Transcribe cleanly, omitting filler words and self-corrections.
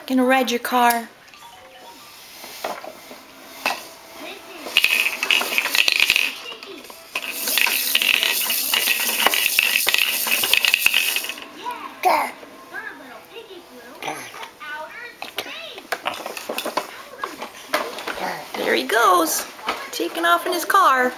Gonna ride your car. There he goes, taking off in his car.